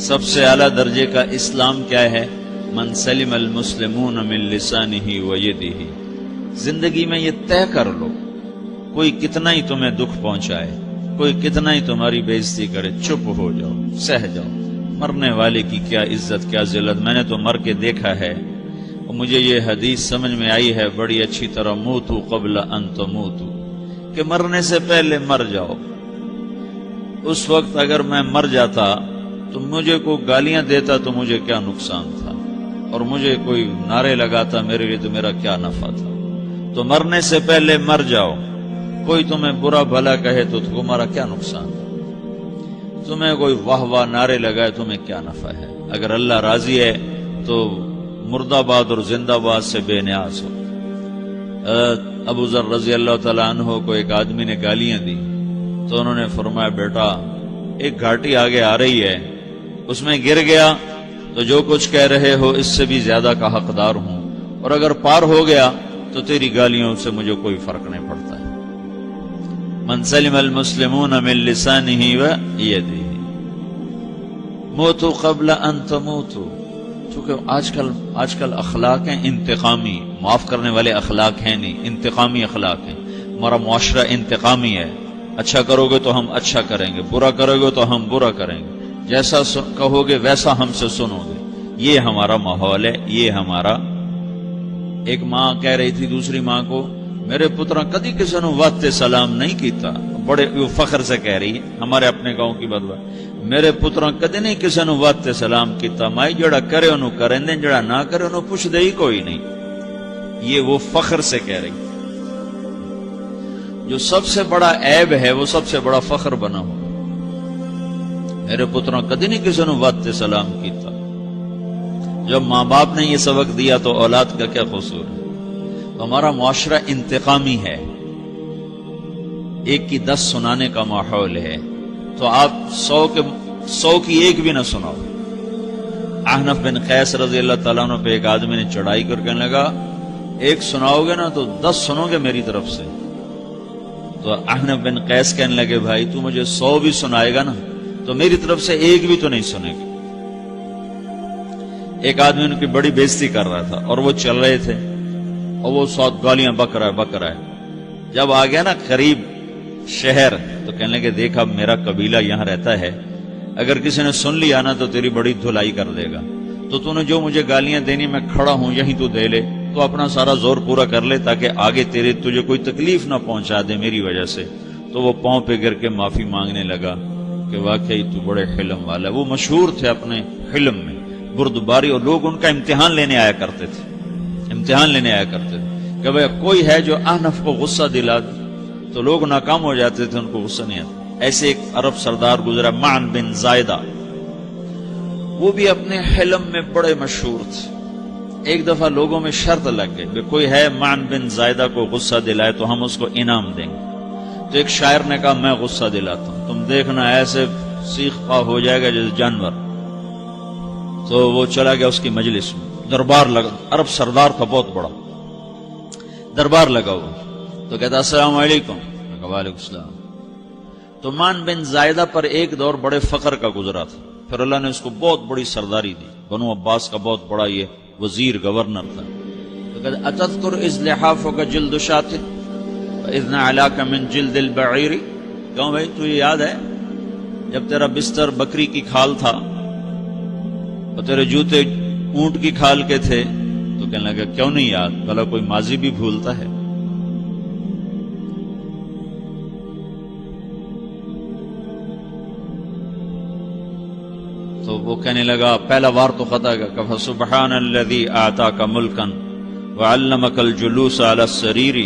سب سے اعلیٰ درجے کا اسلام کیا ہے؟ من سلم المسلمون من لسانہ و یدہ۔ زندگی میں یہ طے کر لو، کوئی کتنا ہی تمہیں دکھ پہنچائے، کوئی کتنا ہی تمہاری بےعزتی کرے، چپ ہو جاؤ، سہ جاؤ۔ مرنے والے کی کیا عزت، کیا ذلت، میں نے تو مر کے دیکھا ہے، اور مجھے یہ حدیث سمجھ میں آئی ہے بڑی اچھی طرح، موتو قبل ان تموتو، کہ مرنے سے پہلے مر جاؤ۔ اس وقت اگر میں مر جاتا تو مجھے کوئی گالیاں دیتا تو مجھے کیا نقصان تھا، اور مجھے کوئی نعرے لگاتا میرے لیے تو میرا کیا نفع تھا۔ تو مرنے سے پہلے مر جاؤ، کوئی تمہیں برا بھلا کہے تو تمہارا کیا نقصان ہے، تمہیں کوئی واہ واہ نعرے لگائے تمہیں کیا نفع ہے۔ اگر اللہ راضی ہے تو مرد آباد اور زندہ باد سے بے نیاز ہو۔ ابو ذر رضی اللہ تعالیٰ عنہ کو ایک آدمی نے گالیاں دی تو انہوں نے فرمایا بیٹا ایک گھاٹی آگے آ رہی ہے، اس میں گر گیا تو جو کچھ کہہ رہے ہو اس سے بھی زیادہ کا حقدار ہوں، اور اگر پار ہو گیا تو تیری گالیوں سے مجھے کوئی فرق نہیں پڑتا ہے۔ من سلم المسلمون من لسانہ و یدہ موتوا قبل ان تموتوا۔ چونکہ آج کل اخلاق ہیں انتقامی، معاف کرنے والے اخلاق ہیں نہیں، انتقامی اخلاق ہیں۔ ہمارا معاشرہ انتقامی ہے، اچھا کرو گے تو ہم اچھا کریں گے، برا کرو گے تو ہم برا کریں گے، جیسا کہو گے ویسا ہم سے سنو گے، یہ ہمارا ماحول ہے، یہ ہمارا۔ ایک ماں کہہ رہی تھی دوسری ماں کو، میرے پترا کدی کسی نے واسطے سلام نہیں کیتا، بڑے فخر سے کہہ رہی ہے، ہمارے اپنے گاؤں کی بات، میرے پترا کدی نہیں کسی نے واسطے سلام کیتا، مائی جڑا کرے انہوں کریں دیں، جڑا نہ کرے انہوں پوچھ دے ہی کوئی نہیں۔ یہ وہ فخر سے کہہ رہی، جو سب سے بڑا عیب ہے وہ سب سے بڑا فخر بنا ہو۔ میرے پترا کدی نہیں کسی نے واسطے سلام کیتا۔ جب ماں باپ نے یہ سبق دیا تو اولاد کا کیا قصور ہے؟ تو ہمارا معاشرہ انتقامی ہے، ایک کی 10 سنانے کا ماحول ہے، تو آپ 100 کی ایک بھی نہ سناؤ۔ احنف بن قیس رضی اللہ تعالیٰ عنہ پہ ایک آدمی نے چڑھائی کر کہنے لگا ایک سناؤ گے نا تو 10 سنو گے میری طرف سے۔ تو احنف بن قیس کہنے لگے بھائی تو مجھے 100 بھی سنائے گا نا تو میری طرف سے ایک بھی تو نہیں سنے گا۔ ایک آدمی ان کی بڑی بےزتی کر رہا تھا اور وہ چل رہے تھے اور وہ 100 گالیاں بک رہا ہے۔ جب آ گیا نا قریب شہر تو کہنے لگے دیکھ اب میرا قبیلہ یہاں رہتا ہے، اگر کسی نے سن لیا نا تو تیری بڑی دھلائی کر دے گا، تو تو نے جو مجھے گالیاں دینی میں کھڑا ہوں یہیں تو دے لے، تو اپنا سارا زور پورا کر لے تاکہ آگے تجھے کوئی تکلیف نہ پہنچا دے میری وجہ سے۔ تو وہ پاؤں پہ گر کے معافی مانگنے لگا کہ واقعی تو بڑے حلم والا ہے۔ وہ مشہور تھے اپنے حلم میں، بردباری، اور لوگ ان کا امتحان لینے آیا کرتے تھے کہ بھئی کوئی ہے جو احنف کو غصہ دلا دے، تو لوگ ناکام ہو جاتے تھے، ان کو غصہ نہیں آتا۔ ایسے ایک عرب سردار گزرا معن بن زائدہ، وہ بھی اپنے حلم میں بڑے مشہور تھے۔ ایک دفعہ لوگوں میں شرط لگ گئی کہ کوئی ہے معن بن زائدہ کو غصہ دلائے تو ہم اس کو انعام دیں گے۔ تو ایک شاعر نے کہا میں غصہ دلاتا ہوں، تم دیکھنا ایسے سیخ پا ہو جائے گا جیسے جانور۔ تو وہ چلا گیا اس کی مجلس میں، دربار لگا، عرب سردار تھا بہت بڑا، دربار لگا ہوا، تو کہتا السلام علیکم، وعلیکم السلام۔ تو معن بن زائدہ پر ایک دور بڑے فخر کا گزرا تھا، پھر اللہ نے اس کو بہت بڑی سرداری دی، بنو عباس کا بہت بڑا یہ وزیر گورنر تھا۔ تو کہتا اتذکر اذ لحافک جلد شاۃ واذ نعلاک من جلد البعیر، کہوں بھائی تو یہ یاد ہے جب تیرا بستر بکری کی کھال تھا اور تیرے جوتے اونٹ کی کھال کے تھے؟ تو کہنے لگا کیوں نہیں یاد، بھلا کوئی ماضی بھی بھولتا ہے؟ تو وہ کہنے لگا پہلا وار تو خطا گا کہ فسبحان الذی آتاک ملکا وعلمک الجلوس علی السریر،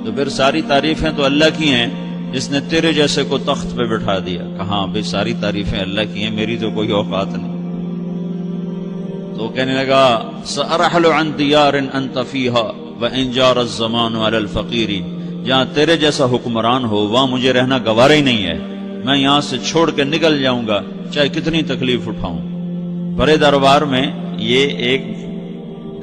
تو پھر ساری تعریفیں تو اللہ کی ہیں جس نے تیرے جیسے کو تخت پہ بٹھا دیا۔ کہاں بھئی ساری تعریفیں اللہ کی ہیں، میری تو کوئی اوقات نہیں۔ تو کہنے لگا سأرحل عن دیار انت فیہا وان جار الزمان علی الفقیر، جہاں تیرے جیسا حکمران ہو وہاں مجھے رہنا گوارا ہی نہیں ہے، میں یہاں سے چھوڑ کے نکل جاؤں گا چاہے کتنی تکلیف اٹھاؤں۔ بڑے دربار میں یہ ایک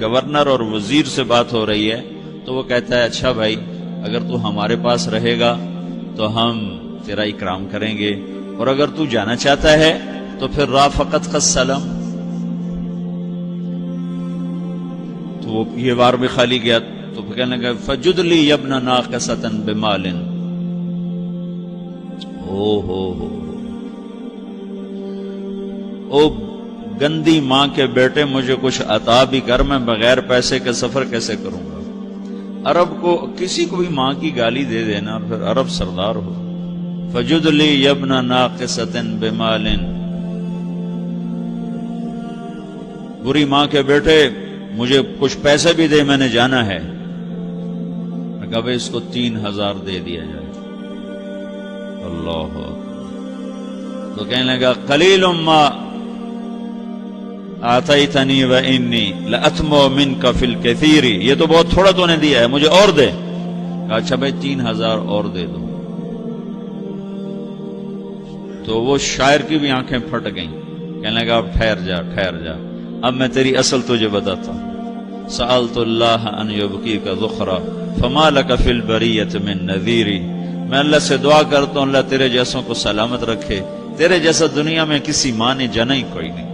گورنر اور وزیر سے بات ہو رہی ہے، تو وہ کہتا ہے اچھا بھائی اگر تو ہمارے پاس رہے گا تو ہم تیرا اکرام کریں گے، اور اگر تو جانا چاہتا ہے تو پھر رافقت کا سلام، تو وہ یہ بار بھی خالی گیا تو پھر کہنے لگا فجد لی یبن ناقصۃ بمال، او گندی ماں کے بیٹے مجھے کچھ عطا بھی کر، میں بغیر پیسے کے سفر کیسے کروں گا؟ عرب کو کسی کو بھی ماں کی گالی دے دینا اور پھر عرب سردار ہو۔ فجد لی یبن ناقصۃ بمال، بری ماں کے بیٹے مجھے کچھ پیسے بھی دے، میں نے جانا ہے۔ میں کہا بھائی اس کو 3000 دے دیا جائے۔ اللہ، تو کہنے لگا قلیل ما آتیتنی وانی لأطمع منک فی الکثیر، یہ تو بہت تھوڑا تو نے دیا ہے، مجھے اور دے۔ کہا اچھا بھائی 3000 اور دے دو۔ تو وہ شاعر کی بھی آنکھیں پھٹ گئیں، کہنے لگا اب ٹھہر جا ٹھہر جا، اب میں تیری اصل تجھے بتاتا ہوں۔ سألت اللہ ان یبقیک ذخرا فما لک فی البریۃ من نذیر، میں اللہ سے دعا کرتا ہوں اللہ تیرے جیسوں کو سلامت رکھے، تیرے جیسا دنیا میں کسی ماں نے جنا ہی کوئی نہیں۔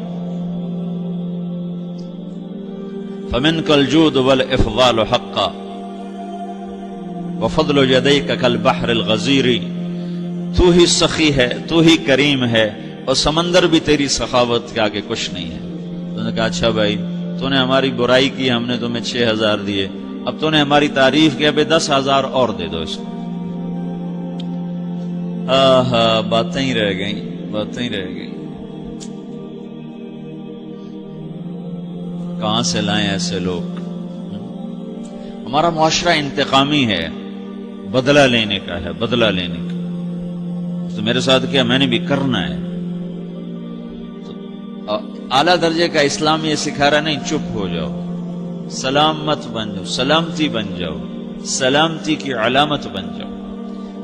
فمنک الجود والافضال حقا وفضل یدیک کالبحر الغزیر، تو ہی سخی ہے، تو ہی کریم ہے، اور سمندر بھی تیری سخاوت کے آگے کچھ نہیں ہے۔ تو نے کہا اچھا بھائی تو نے ہماری برائی کی، ہم نے تمہیں 6000 دیے، اب تو نے ہماری تعریف کی، ابھی 10,000 اور دے دو اس کو۔ باتیں ہی رہ گئیں، باتیں ہی رہ گئیں۔ کہاں سے لائیں ایسے لوگ؟ ہمارا معاشرہ انتقامی ہے، بدلہ لینے کا ہے، بدلہ لینے کا۔ تو میرے ساتھ کیا میں نے بھی کرنا ہے۔ تو اعلیٰ درجے کا اسلام یہ سکھا رہا نہیں چپ ہو جاؤ، سلامت بن جاؤ، سلامتی بن جاؤ، سلامتی کی علامت بن جاؤ۔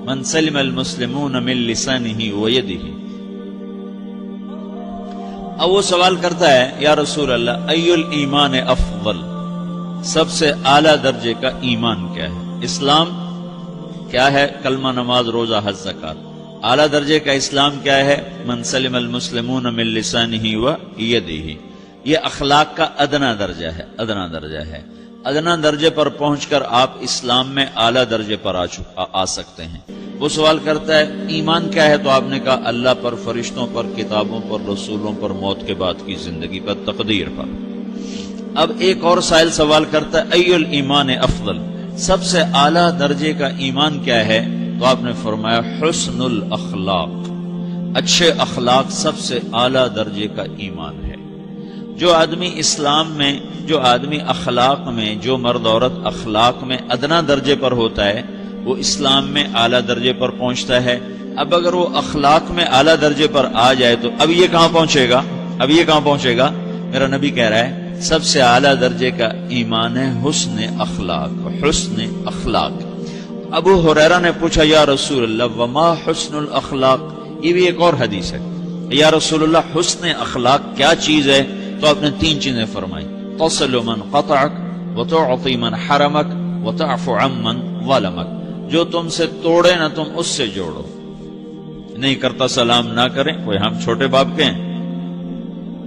من سلم المسلمون من لسانہ ویدہ۔ اب وہ سوال کرتا ہے یا رسول اللہ ای الایمان افضل، سب سے اعلیٰ درجے کا ایمان کیا ہے؟ اسلام کیا ہے؟ کلمہ، نماز، روزہ، حج، زکوٰۃ۔ اعلیٰ درجے کا اسلام کیا ہے؟ من سلم المسلمون من لسانہ ویدہ۔ یہ اخلاق کا ادنا درجہ ہے، ادنا درجہ ہے۔ ادنا درجے پر پہنچ کر آپ اسلام میں اعلیٰ درجے پر آ سکتے ہیں۔ وہ سوال کرتا ہے ایمان کیا ہے؟ تو آپ نے کہا اللہ پر، فرشتوں پر، کتابوں پر، رسولوں پر، موت کے بعد کی زندگی پر، تقدیر پر۔ اب ایک اور سائل سوال کرتا ہے ای الایمان افضل، سب سے اعلیٰ درجے کا ایمان کیا ہے؟ تو آپ نے فرمایا حسن الاخلاق، اچھے اخلاق سب سے اعلیٰ درجے کا ایمان ہے۔ جو آدمی اسلام میں، جو آدمی اخلاق میں، جو مرد عورت اخلاق میں ادنا درجے پر ہوتا ہے وہ اسلام میں اعلیٰ درجے پر پہنچتا ہے۔ اب اگر وہ اخلاق میں اعلیٰ درجے پر آ جائے تو اب یہ کہاں پہنچے گا؟ اب یہ کہاں پہنچے گا؟ میرا نبی کہہ رہا ہے سب سے اعلیٰ درجے کا ایمان ہے حسن اخلاق، حسن اخلاق۔ ابو ہریرہ نے پوچھا یا رسول اللہ وما حسن الاخلاق، یہ بھی ایک اور حدیث ہے، یا رسول اللہ حسن اخلاق کیا چیز ہے؟ تو آپ نے 3 چیزیں فرمائی، تصل من قطعک وتعطی من حرمک وتعفو عمن ظلمک، جو تم سے توڑے نہ تم اس سے جوڑو، نہیں کرتا سلام نہ کریں، کوئی ہم چھوٹے باپ کے ہیں،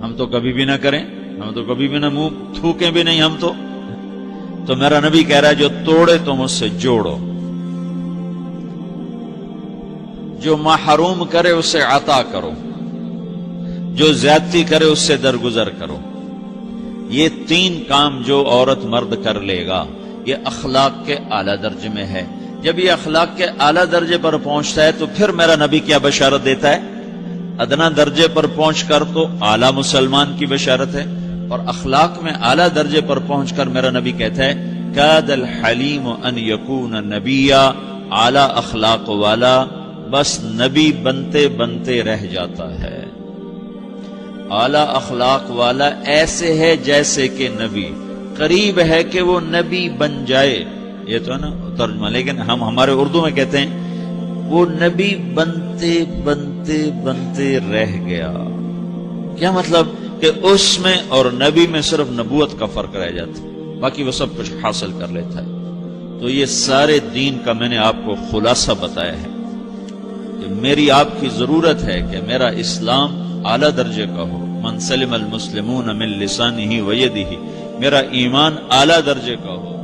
ہم تو کبھی بھی نہ کریں، ہم تو کبھی بھی نہ منہ تھوکیں بھی نہیں، ہم تو میرا نبی کہہ رہا ہے جو توڑے تم اس سے جوڑو، جو محروم کرے اسے عطا کرو، جو زیادتی کرے اس سے درگزر کرو۔ یہ 3 کام جو عورت مرد کر لے گا یہ اخلاق کے اعلیٰ درجے میں ہے۔ جب یہ اخلاق کے اعلیٰ درجے پر پہنچتا ہے تو پھر میرا نبی کیا بشارت دیتا ہے؟ ادنا درجے پر پہنچ کر تو اعلیٰ مسلمان کی بشارت ہے، اور اخلاق میں اعلیٰ درجے پر پہنچ کر میرا نبی کہتا ہے کاد الحلیم ان یکون نبیا، اعلیٰ اخلاق والا بس نبی بنتے بنتے رہ جاتا ہے۔ اعلیٰ اخلاق والا ایسے ہے جیسے کہ نبی، قریب ہے کہ وہ نبی بن جائے، یہ تو ہے نا ترجمہ، لیکن ہم ہمارے اردو میں کہتے ہیں وہ نبی بنتے بنتے بنتے رہ گیا۔ کیا مطلب؟ کہ اس میں اور نبی میں صرف نبوت کا فرق رہ جاتا ہے، باقی وہ سب کچھ حاصل کر لیتا ہے۔ تو یہ سارے دین کا میں نے آپ کو خلاصہ بتایا ہے کہ میری آپ کی ضرورت ہے کہ میرا اسلام اعلیٰ درجے کا ہو، من سلم المسلمون من لسانہ و یدہ، میرا ایمان اعلیٰ درجے کا ہو،